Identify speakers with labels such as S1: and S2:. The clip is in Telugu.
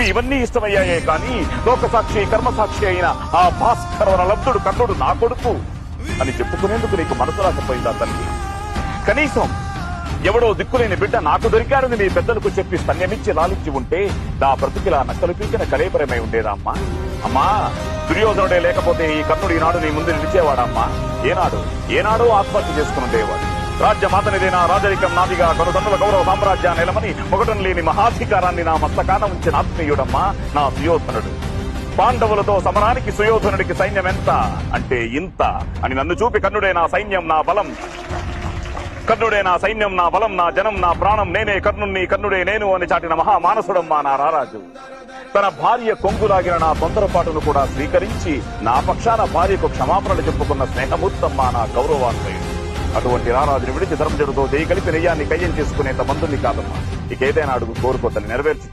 S1: ఇవన్నీ ఇష్టమయ్యాయే కానీ లోకసాక్షి కర్మసాక్షి అయిన ఆ భాస్కరవర లబ్ధుడు కర్ణుడు నా కొడుకు అని చెప్పుకునేందుకు నీకు మనసు రాకపోయిందా తల్లి? కనీసం ఎవడో దిక్కులేని బిడ్డ నాకు దొరికాడని నీ పెద్దలకు చెప్పి స్తన్యమిచ్చి లాలించి ఉంటే నా బ్రతికిలా నక్కలు పీకిన కలేపరమై ఉండేదా అమ్మా? అమ్మా, దుర్యోధనుడే లేకపోతే ఈ కర్ణుడు ఈనాడు నీ ముందు నిలిచేవాడమ్మా? ఏనాడో ఆత్మహత్య చేసుకుని ఉండేవాడు. రాజ్యమాతనిదేనా రాజరికం నాదిగా కనుతన్నుల గౌరవ సామ్రాజ్యాన్ని నిలమని మొగటం లేని మహాధికారాన్ని నా మస్తకాన ఉంచిన ఆత్మీయుడమ్మా నా సుయోధనుడు. పాండవులతో సమరానికి సుయోధనుడికి సైన్యం ఎంత అంటే ఇంత అని నన్ను చూపి కర్ణుడే నా సైన్యం నా బలం, కర్ణుడే నా సైన్యం నా బలం, నా జనం నా ప్రాణం, నేనే కర్ణుణ్ణి కర్ణుడే నేను అని చాటిన మహామానసుడమ్మా నా రారాజు. తన భార్య కొంగులాగిన నా తొందరపాటును కూడా స్వీకరించి నా పక్షాన భార్యకు క్షమాపణలు చెప్పుకున్న స్నేహమూర్తమ్మా నా గౌరవాన్వయుడు. అటువంటి రారాజుని విడిచి ధర్మజుడితో జయ కలిపి నెయ్యాన్ని కయ్యం చేసుకునేంత మందుని కాదమ్మా. ఇకేదైనా అడుగు కోరుకోతని నెరవేర్చి